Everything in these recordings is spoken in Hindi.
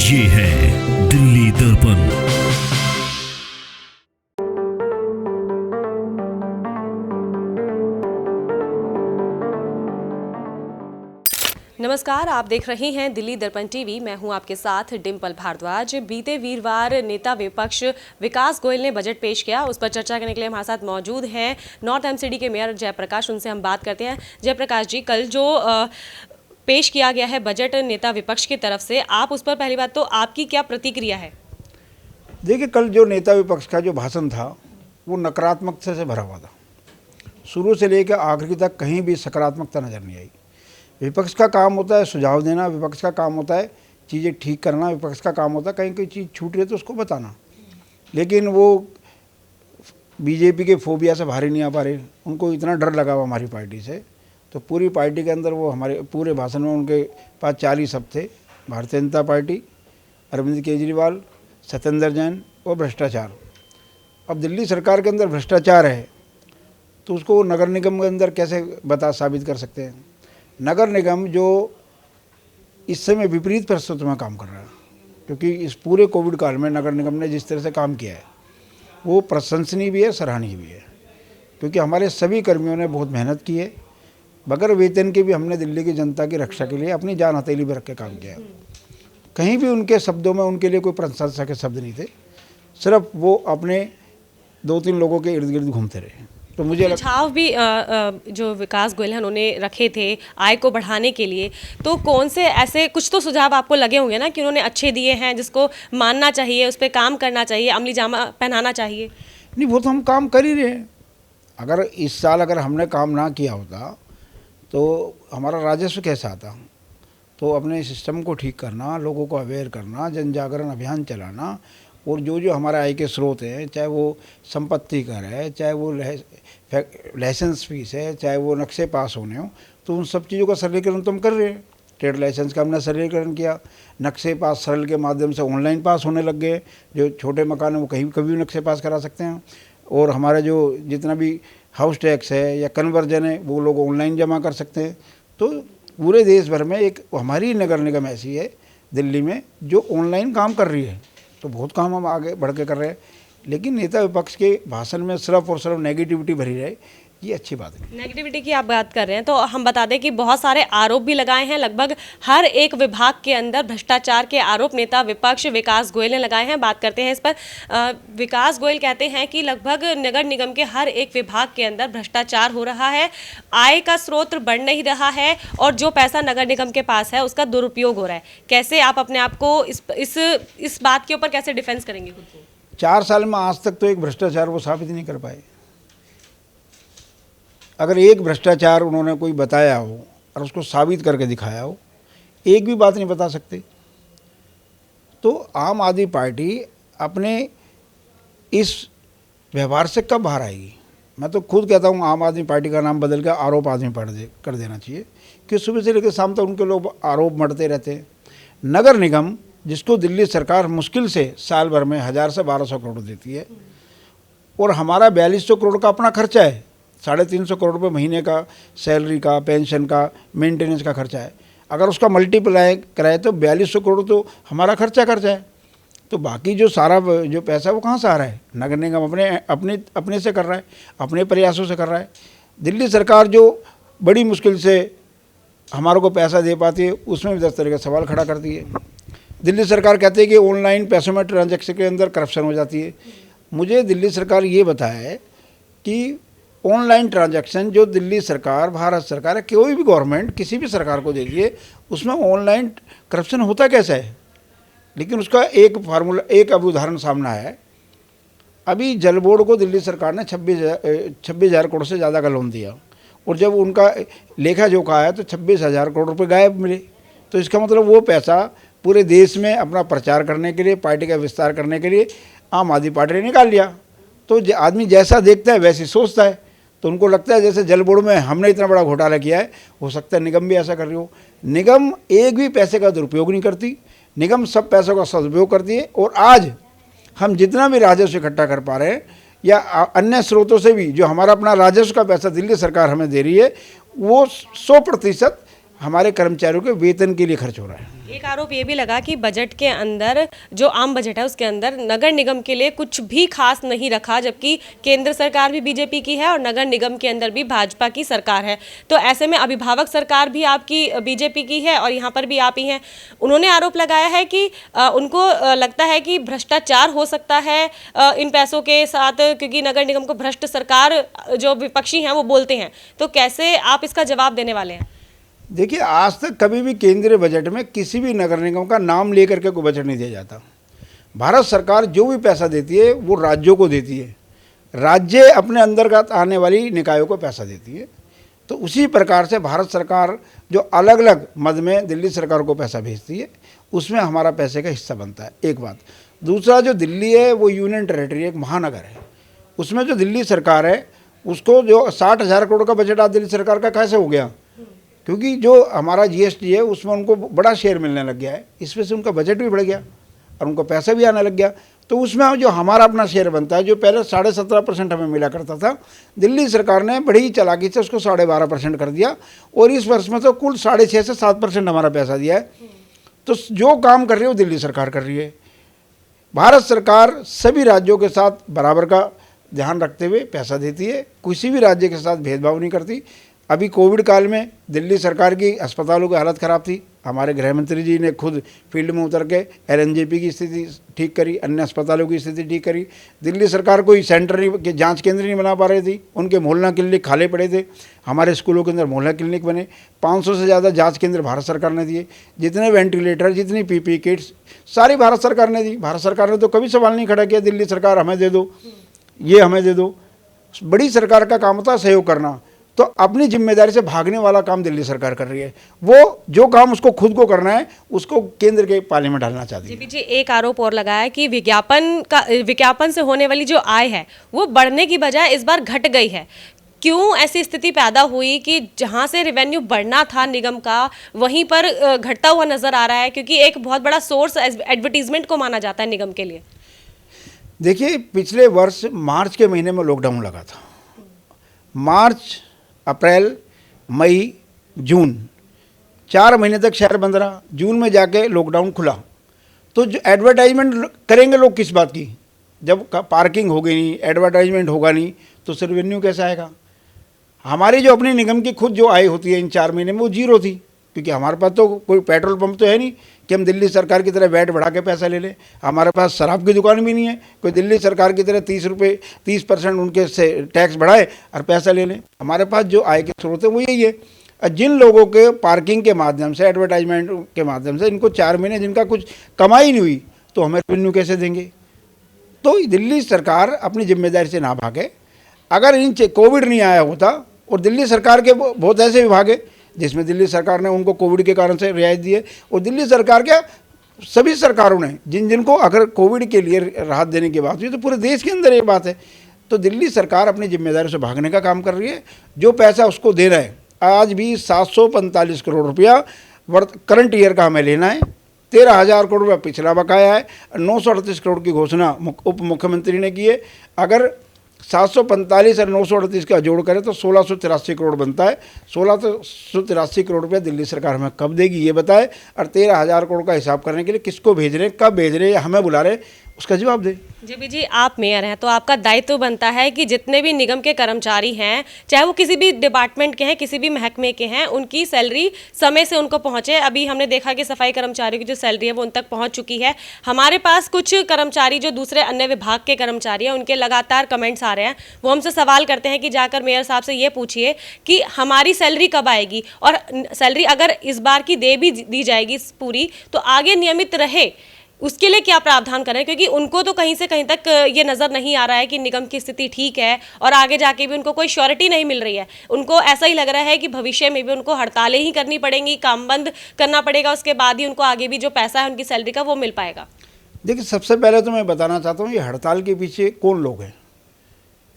ये है दिल्ली दर्पण। नमस्कार, आप देख रहे हैं दिल्ली दर्पण टीवी। मैं हूं आपके साथ डिम्पल भारद्वाज। बीते वीरवार नेता विपक्ष विकास गोयल ने बजट पेश किया, उस पर चर्चा करने के लिए हमारे साथ मौजूद हैं नॉर्थ एमसीडी के मेयर जयप्रकाश। उनसे हम बात करते हैं। जयप्रकाश जी, कल जो पेश किया गया है बजट नेता विपक्ष की तरफ से, आप उस पर पहली बात तो आपकी क्या प्रतिक्रिया है? देखिए, कल जो नेता विपक्ष का जो भाषण था वो नकारात्मकता से भरा हुआ था। शुरू से लेकर आखिरी तक कहीं भी सकारात्मकता नज़र नहीं आई। विपक्ष का काम होता है सुझाव देना, विपक्ष का काम होता है चीज़ें ठीक करना, विपक्ष का काम होता है कहीं कोई चीज़ छूट रही है तो उसको बताना। लेकिन वो बीजेपी के फोबिया से बाहर ही नहीं आ पा रहे। उनको इतना डर लगा हुआ हमारी पार्टी से, तो पूरी पार्टी के अंदर वो हमारे पूरे भाषण में उनके पास 4 ही शब्द थे: भारतीय जनता पार्टी, अरविंद केजरीवाल, सत्येंद्र जैन और भ्रष्टाचार। अब दिल्ली सरकार के अंदर भ्रष्टाचार है तो उसको नगर निगम के अंदर कैसे साबित कर सकते हैं? नगर निगम जो इस समय विपरीत परिस्थितियों में काम कर रहा है, क्योंकि इस पूरे कोविड काल में नगर निगम ने जिस तरह से काम किया है वो प्रशंसनीय भी है, सराहनीय भी है। क्योंकि हमारे सभी कर्मियों ने बहुत मेहनत की है, बगैर वेतन के भी हमने दिल्ली की जनता की रक्षा के लिए अपनी जान हथेली पर रख के काम किया है। कहीं भी उनके शब्दों में उनके लिए कोई प्रशंसा के शब्द नहीं थे, सिर्फ वो अपने 2-3 लोगों के इर्द गिर्द घूमते रहे। तो मुझे सुझाव भी जो विकास गोयल हैं उन्होंने रखे थे आय को बढ़ाने के लिए, तो कौन से ऐसे कुछ तो सुझाव आपको लगे होंगे ना कि उन्होंने अच्छे दिए हैं जिसको मानना चाहिए, उस पर काम करना चाहिए, अमली जामा पहनाना चाहिए? नहीं, वो तो हम काम कर ही रहे हैं। अगर इस साल अगर हमने काम ना किया होता तो हमारा राजस्व कैसा आता? तो अपने सिस्टम को ठीक करना, लोगों को अवेयर करना, जन जागरण अभियान चलाना, और जो जो हमारे आय के स्रोत हैं, चाहे वो संपत्ति कर है, चाहे वो लाइसेंस फीस है, चाहे वो नक्शे पास होने हो, तो उन सब चीज़ों का सरलीकरण तो हम कर रहे हैं। ट्रेड लाइसेंस का हमने सरलीकरण किया, नक्शे पास सरल के माध्यम से ऑनलाइन पास होने लग गए। जो छोटे मकान है वो कहीं कभी भी नक्शे पास करा सकते हैं। और हमारा जो जितना भी हाउस टैक्स है या कन्वर्जन है वो लोग ऑनलाइन जमा कर सकते हैं। तो पूरे देश भर में एक हमारी नगर निगम ऐसी है दिल्ली में जो ऑनलाइन काम कर रही है। तो बहुत काम हम आगे बढ़ के कर रहे हैं। लेकिन नेता विपक्ष के भाषण में सिर्फ और सिर्फ नेगेटिविटी भरी रहे, ये अच्छी बात है। नेगेटिविटी की आप बात कर रहे हैं तो हम बता दें कि बहुत सारे आरोप भी लगाए हैं। लगभग हर एक विभाग के अंदर भ्रष्टाचार के आरोप नेता विपक्ष विकास गोयल ने लगाए हैं। बात करते हैं इस पर। विकास गोयल कहते हैं कि लगभग नगर निगम के हर एक विभाग के अंदर भ्रष्टाचार हो रहा है, आय का स्रोत बढ़ नहीं रहा है और जो पैसा नगर निगम के पास है उसका दुरुपयोग हो रहा है। कैसे आप अपने आप को इस बात के ऊपर कैसे डिफेंस करेंगे खुद को? 4 साल में आज तक तो एक भ्रष्टाचार वो साबित नहीं कर पाए। अगर एक भ्रष्टाचार उन्होंने कोई बताया हो और उसको साबित करके दिखाया हो, एक भी बात नहीं बता सकते। तो आम आदमी पार्टी अपने इस व्यवहार से कब बाहर आएगी? मैं तो खुद कहता हूँ आम आदमी पार्टी का नाम बदल कर आरोप आदमी कर देना चाहिए, कि सुबह से लेकर शाम तक उनके लोग आरोप मढ़ते रहते हैं। नगर निगम जिसको दिल्ली सरकार मुश्किल से साल भर में 1000 से 1200 करोड़ देती है, और हमारा 4200 करोड़ का अपना खर्चा है, 350 करोड़ रुपये महीने का सैलरी का, पेंशन का, मेंटेनेंस का खर्चा है। अगर उसका मल्टीप्लाई कराए तो 4200 करोड़ तो हमारा खर्चा है। तो बाकी जो सारा जो पैसा वो कहाँ से आ रहा है? नगर निगम अपने से कर रहा है, अपने प्रयासों से कर रहा है। दिल्ली सरकार जो बड़ी मुश्किल से हमारे को पैसा दे पाती है उसमें भी 10 तरह का सवाल खड़ा करती है। दिल्ली सरकार कहती है कि ऑनलाइन पैसों में ट्रांजैक्शन के अंदर करप्शन हो जाती है। मुझे दिल्ली सरकार ये बताए कि ऑनलाइन ट्रांजैक्शन जो दिल्ली सरकार, भारत सरकार है, कोई भी गवर्नमेंट किसी भी सरकार को दे दिए, उसमें ऑनलाइन करप्शन होता कैसा है? लेकिन उसका एक फार्मूला, एक अब उदाहरण सामने आया है। अभी जल बोर्ड को दिल्ली सरकार ने 26,000 करोड़ से ज़्यादा का लोन दिया, और जब उनका लेखा जोखा आया तो 26,000 करोड़ रुपये गायब मिले। तो इसका मतलब वो पैसा पूरे देश में अपना प्रचार करने के लिए, पार्टी का विस्तार करने के लिए आम आदमी पार्टी ने निकाल लिया। तो आदमी जैसा देखता है वैसे सोचता है। तो उनको लगता है जैसे जल बोर्ड में हमने इतना बड़ा घोटाला किया है, हो सकता है निगम भी ऐसा कर रही हो। निगम एक भी पैसे का दुरुपयोग नहीं करती, निगम सब पैसों का सदुपयोग करती है। और आज हम जितना भी राजस्व इकट्ठा कर पा रहे हैं या अन्य स्रोतों से भी जो हमारा अपना राजस्व का पैसा दिल्ली सरकार हमें दे रही है, वो 100% हमारे कर्मचारियों के वेतन के लिए खर्च हो रहा है। एक आरोप ये भी लगा कि बजट के अंदर जो आम बजट है उसके अंदर नगर निगम के लिए कुछ भी खास नहीं रखा, जबकि केंद्र सरकार भी बीजेपी की है और नगर निगम के अंदर भी भाजपा की सरकार है। तो ऐसे में अभिभावक सरकार भी आपकी बीजेपी की है और यहाँ पर भी आप ही हैं। उन्होंने आरोप लगाया है कि उनको लगता है कि भ्रष्टाचार हो सकता है इन पैसों के साथ, क्योंकि नगर निगम को भ्रष्ट सरकार जो विपक्षी हैं वो बोलते हैं। तो कैसे आप इसका जवाब देने वाले हैं? देखिए, आज तक कभी भी केंद्रीय बजट में किसी भी नगर निगम का नाम लेकर के कोई बजट नहीं दिया जाता। भारत सरकार जो भी पैसा देती है वो राज्यों को देती है, राज्य अपने अंतर्गत आने वाली निकायों को पैसा देती है। तो उसी प्रकार से भारत सरकार जो अलग अलग मद में दिल्ली सरकार को पैसा भेजती है, उसमें हमारा पैसे का हिस्सा बनता है, एक बात। दूसरा, जो दिल्ली है वो यूनियन टेरेटरी, एक महानगर है। उसमें जो दिल्ली सरकार है उसको जो 60,000 करोड़ का बजट आज दिल्ली सरकार का कैसे हो गया? क्योंकि जो हमारा जीएसटी है उसमें उनको बड़ा शेयर मिलने लग गया है, इस वजह से उनका बजट भी बढ़ गया और उनको पैसा भी आने लग गया। तो उसमें जो हमारा अपना शेयर बनता है, जो पहले 17.5% हमें मिला करता था, दिल्ली सरकार ने बड़ी चालाकी से उसको 12.5% कर दिया और इस वर्ष में तो कुल 6.5 से 7% हमारा पैसा दिया है। तो जो काम कर रही है वो दिल्ली सरकार कर रही है। भारत सरकार सभी राज्यों के साथ बराबर का ध्यान रखते हुए पैसा देती है, किसी भी राज्य के साथ भेदभाव नहीं करती। अभी कोविड काल में दिल्ली सरकार की अस्पतालों की हालत ख़राब थी, हमारे गृह मंत्री जी ने खुद फील्ड में उतर के एलएनजेपी की स्थिति ठीक करी, अन्य अस्पतालों की स्थिति ठीक करी। दिल्ली सरकार कोई सेंटर नहीं, जांच केंद्र नहीं बना पा रही थी, उनके मोहल्ला क्लिनिक खाली पड़े थे, हमारे स्कूलों के अंदर मोहल्ला क्लिनिक बने। 500 से ज़्यादा जांच केंद्र भारत सरकार ने दिए, जितने वेंटिलेटर, जितनी पीपी किट्स सारी भारत सरकार ने दी। भारत सरकार ने तो कभी सवाल नहीं खड़ा किया दिल्ली सरकार हमें दे दो, ये हमें दे दो। बड़ी सरकार का काम होता है सहयोग करना। तो अपनी जिम्मेदारी से भागने वाला काम दिल्ली सरकार कर रही है। वो जो काम उसको खुद को करना है उसको केंद्र के पाले में डालना चाहती है। जीपी जी, एक आरोप और लगाया कि विज्ञापन से होने वाली जो आय है वो बढ़ने की बजाय इस बार घट गई है। क्यों ऐसी स्थिति पैदा हुई कि जहां से रेवेन्यू बढ़ना था निगम का, वहीं पर घटता हुआ नजर आ रहा है? क्योंकि एक बहुत बड़ा सोर्स एडवर्टीजमेंट को माना जाता है निगम के लिए। देखिए, पिछले वर्ष मार्च के महीने में लॉकडाउन लगा था। मार्च, अप्रैल, मई, जून 4 महीने तक शहर बंद रहा। जून में जाके लॉकडाउन खुला। तो जो एडवर्टाइजमेंट करेंगे लोग किस बात की? जब पार्किंग होगी नहीं, एडवर्टाइजमेंट होगा नहीं, तो फिर रेवेन्यू कैसा आएगा? हमारी जो अपनी निगम की खुद जो आय होती है इन 4 महीने में वो जीरो थी, क्योंकि हमारे पास तो कोई पेट्रोल पंप तो है नहीं कि हम दिल्ली सरकार की तरह वैट बढ़ा के पैसा ले लें। हमारे पास शराब की दुकान भी नहीं है कोई दिल्ली सरकार की तरह 30% उनके से टैक्स बढ़ाए और पैसा ले लें। हमारे पास जो आय के स्रोत है वो यही है। और जिन लोगों के पार्किंग के माध्यम से, एडवर्टाइजमेंट के माध्यम से इनको 4 महीने जिनका कुछ कमाई नहीं हुई, तो हमें रेवेन्यू कैसे देंगे? तो दिल्ली सरकार अपनी जिम्मेदारी से ना भागे। अगर इन कोविड नहीं आया होता, और दिल्ली सरकार के बहुत ऐसे विभाग है जिसमें दिल्ली सरकार ने उनको कोविड के कारण से रियायत दी है, और दिल्ली सरकार के सभी सरकारों ने जिनको अगर कोविड के लिए राहत देने की बात हुई, तो पूरे देश के अंदर ये बात है। तो दिल्ली सरकार अपनी जिम्मेदारी से भागने का काम कर रही है। जो पैसा उसको देना है, आज भी 745 करोड़ रुपया करंट ईयर का हमें लेना है। 13,000 करोड़ रुपया पिछला बकाया है। 938 करोड़ की घोषणा उप मुख्यमंत्री ने की है। अगर 745 और 938 का जोड़ करें तो 1683 करोड़ बनता है। 1683 करोड़ रुपया दिल्ली सरकार हमें कब देगी ये बताए, और 13,000 करोड़ का हिसाब करने के लिए किसको भेज रहे हैं, कब भेज रहे हैं, या हमें बुला रहे हैं, उसका जवाब दे। जीबी जी, आप मेयर हैं तो आपका दायित्व बनता है कि जितने भी निगम के कर्मचारी हैं, चाहे वो किसी भी डिपार्टमेंट के हैं, किसी भी महकमे के हैं, उनकी सैलरी समय से उनको पहुंचे। अभी हमने देखा कि सफाई कर्मचारियों की जो सैलरी है वो उन तक पहुंच चुकी है। हमारे पास कुछ कर्मचारी जो दूसरे अन्य विभाग के कर्मचारी हैं, उनके लगातार कमेंट्स आ रहे हैं। वो हमसे सवाल करते हैं कि जाकर मेयर साहब से ये पूछिए कि हमारी सैलरी कब आएगी, और सैलरी अगर इस बार की दे भी दी जाएगी पूरी, तो आगे नियमित रहे उसके लिए क्या प्रावधान करें? क्योंकि उनको तो कहीं से कहीं तक ये नज़र नहीं आ रहा है कि निगम की स्थिति ठीक है, और आगे जाके भी उनको कोई श्योरिटी नहीं मिल रही है। उनको ऐसा ही लग रहा है कि भविष्य में भी उनको हड़तालें ही करनी पड़ेंगी, काम बंद करना पड़ेगा, उसके बाद ही उनको आगे भी जो पैसा है उनकी सैलरी का वो मिल पाएगा। देखिए, सबसे पहले तो मैं बताना चाहता हूँ ये हड़ताल के पीछे कौन लोग हैं।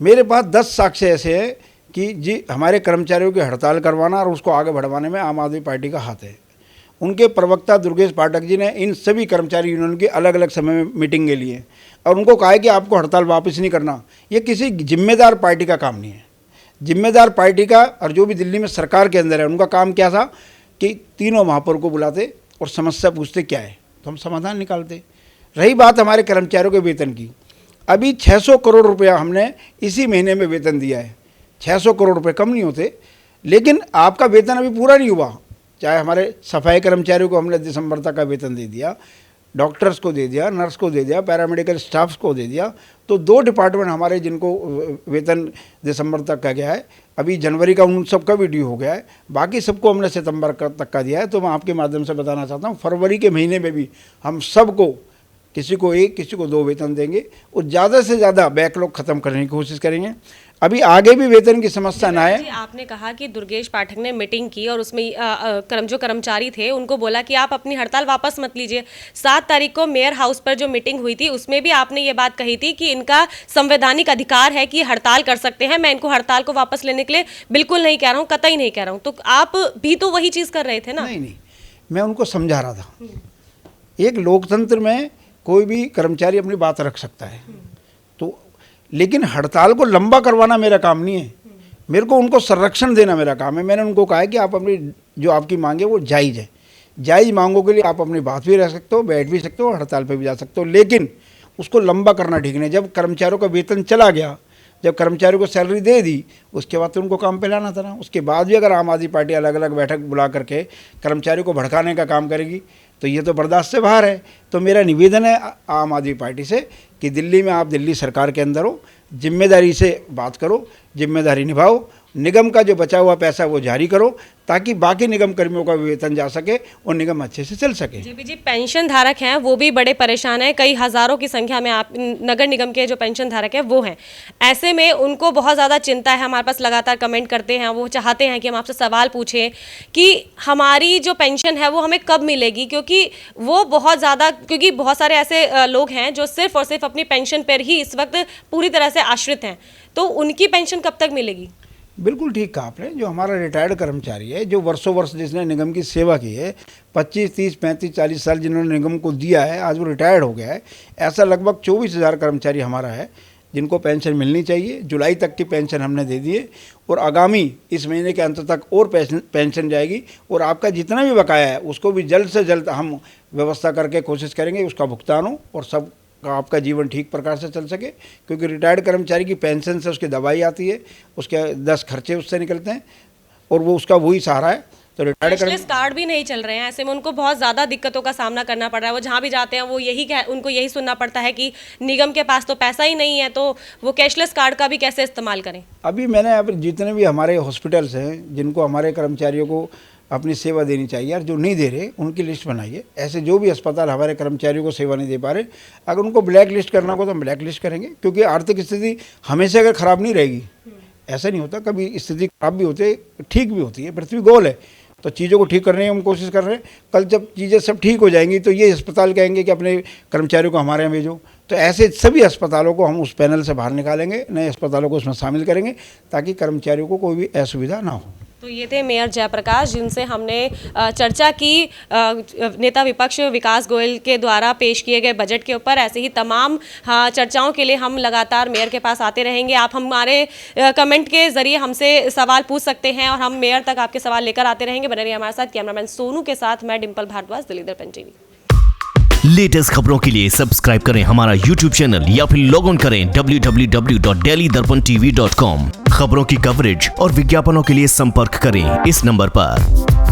मेरे पास 10 साक्ष्य ऐसे हैं कि जी हमारे कर्मचारियों की हड़ताल करवाना और उसको आगे बढ़वाने में आम आदमी पार्टी का हाथ है। उनके प्रवक्ता दुर्गेश पाठक जी ने इन सभी कर्मचारी यूनियन की अलग अलग समय में मीटिंग के लिए और उनको कहा है कि आपको हड़ताल वापस नहीं करना। ये किसी जिम्मेदार पार्टी का काम नहीं है। जिम्मेदार पार्टी का और जो भी दिल्ली में सरकार के अंदर है उनका काम क्या था कि तीनों महापौर को बुलाते और समस्या पूछते क्या है, तो हम समाधान निकालते। रही बात हमारे कर्मचारियों के वेतन की, अभी 600 करोड़ रुपया हमने इसी महीने में वेतन दिया है। 600 करोड़ रुपए कम नहीं होते, लेकिन आपका वेतन अभी पूरा नहीं हुआ। चाहे हमारे सफाई कर्मचारियों को हमने दिसंबर तक का वेतन दे दिया, डॉक्टर्स को दे दिया, नर्स को दे दिया, पैरामेडिकल स्टाफ्स को दे दिया, तो 2 डिपार्टमेंट हमारे जिनको वेतन दिसंबर तक का गया है, अभी जनवरी का उन सब का भी ड्यू हो गया है, बाकी सबको हमने सितंबर तक का दिया है। तो मैं आपके माध्यम से बताना चाहता हूँ, फरवरी के महीने में भी हम सबको, किसी को 1 किसी को 2 वेतन देंगे और ज़्यादा से ज़्यादा बैकलॉग ख़त्म करने की कोशिश करेंगे। अभी आगे भी वेतन की समस्या ना आए। आपने कहा कि दुर्गेश पाठक ने मीटिंग की और उसमें जो कर्मचारी थे उनको बोला कि आप अपनी हड़ताल वापस मत लीजिए। 7 तारीख को मेयर हाउस पर जो मीटिंग हुई थी उसमें भी आपने ये बात कही थी कि इनका संवैधानिक अधिकार है कि हड़ताल कर सकते हैं, मैं इनको हड़ताल को वापस लेने के लिए बिल्कुल नहीं कह रहा हूँ, कतई नहीं कह रहा हूँ। तो आप भी तो वही चीज़ कर रहे थे ना? नहीं, मैं उनको समझा रहा था। एक लोकतंत्र में कोई भी कर्मचारी अपनी बात रख सकता है, तो लेकिन हड़ताल को लंबा करवाना मेरा काम नहीं है, मेरे को उनको संरक्षण देना मेरा काम है। मैंने उनको कहा है कि आप अपनी जो आपकी मांग है वो जायज़ है, जायज़ मांगों के लिए आप अपनी बात भी रख सकते हो, बैठ भी सकते हो, हड़ताल पे भी जा सकते हो, लेकिन उसको लंबा करना ठीक नहीं। जब कर्मचारियों का वेतन चला गया, जब कर्मचारियों को सैलरी दे दी, उसके बाद तो उनको काम पे लाना था ना। उसके बाद भी अगर आम आदमी पार्टी अलग अलग बैठक बुला करके कर्मचारियों को भड़काने का काम करेगी तो ये तो बर्दाश्त से बाहर है। तो मेरा निवेदन है आम आदमी पार्टी से कि दिल्ली में आप दिल्ली सरकार के अंदर हो, जिम्मेदारी से बात करो, जिम्मेदारी निभाओ, निगम का जो बचा हुआ पैसा वो जारी करो ताकि बाकी निगम कर्मियों का वेतन जा सके और निगम अच्छे से चल सके। जी, पेंशन धारक हैं वो भी बड़े परेशान हैं, कई हज़ारों की संख्या में आप नगर निगम के जो पेंशन धारक हैं वो हैं। ऐसे में उनको बहुत ज़्यादा चिंता है, हमारे पास लगातार कमेंट करते हैं, वो चाहते हैं कि हम आपसे सवाल पूछें कि हमारी जो पेंशन है वो हमें कब मिलेगी, क्योंकि वो बहुत ज़्यादा, क्योंकि बहुत सारे ऐसे लोग हैं जो सिर्फ और सिर्फ अपनी पेंशन पर ही इस वक्त पूरी तरह से आश्रित हैं, तो उनकी पेंशन कब तक मिलेगी? बिल्कुल ठीक कहा आपने। जो हमारा रिटायर्ड कर्मचारी है, जो वर्षों वर्ष जिसने निगम की सेवा की है, 25, 30, 35, 40 साल जिन्होंने निगम को दिया है, आज वो रिटायर्ड हो गया है, ऐसा लगभग 24,000 कर्मचारी हमारा है जिनको पेंशन मिलनी चाहिए। जुलाई तक की पेंशन हमने दे दी है और आगामी इस महीने के अंत तक और पेंशन जाएगी और आपका जितना भी बकाया है उसको भी जल्द से जल्द हम व्यवस्था करके कोशिश करेंगे उसका भुगतान हो और सब आपका जीवन ठीक प्रकार से चल सके। क्योंकि रिटायर्ड कर्मचारी की पेंशन से उसकी दवाई आती है, उसके 10 खर्चे उससे निकलते हैं और वो उसका वही सहारा है। तो रिटायर्ड कार्ड भी नहीं चल रहे हैं, ऐसे में उनको बहुत ज़्यादा दिक्कतों का सामना करना पड़ रहा है। वो जहाँ भी जाते हैं वो उनको यही सुनना पड़ता है कि निगम के पास तो पैसा ही नहीं है, तो वो कैशलेस कार्ड का भी कैसे इस्तेमाल करें। अभी मैंने जितने भी हमारे हॉस्पिटल्स हैं जिनको हमारे कर्मचारियों को अपनी सेवा देनी चाहिए और जो नहीं दे रहे उनकी लिस्ट बनाइए। ऐसे जो भी अस्पताल हमारे कर्मचारियों को सेवा नहीं दे पा रहे, अगर उनको ब्लैक लिस्ट करना हो तो हम ब्लैक लिस्ट करेंगे, क्योंकि आर्थिक स्थिति हमेशा अगर ख़राब नहीं रहेगी, ऐसा नहीं होता, कभी स्थिति खराब भी होती है, ठीक भी होती है, पृथ्वी गोल है, तो चीज़ों को ठीक करने की हम कोशिश कर रहे हैं। कल जब चीज़ें सब ठीक हो जाएंगी तो ये अस्पताल कहेंगे कि अपने कर्मचारियों को हमारे यहाँ भेजो, तो ऐसे सभी अस्पतालों को हम उस पैनल से बाहर निकालेंगे, नए अस्पतालों को उसमें शामिल करेंगे ताकि कर्मचारियों को कोई भी असुविधा ना हो। तो ये थे मेयर जयप्रकाश, जिनसे हमने चर्चा की नेता विपक्ष विकास गोयल के द्वारा पेश किए गए बजट के ऊपर। ऐसे ही तमाम चर्चाओं के लिए हम लगातार मेयर के पास आते रहेंगे। आप हमारे कमेंट के जरिए हमसे सवाल पूछ सकते हैं और हम मेयर तक आपके सवाल लेकर आते रहेंगे। बने रहिए हमारे साथ। कैमरामैन सोनू के साथ मैं डिम्पल भारद्वाज, दिल्ली दर्पण टीवी। लेटेस्ट खबरों के लिए सब्सक्राइब करें हमारा यूट्यूब चैनल या फिर लॉग ऑन करें www.delhidarpantv.com। खबरों की कवरेज और विज्ञापनों के लिए संपर्क करें इस नंबर पर।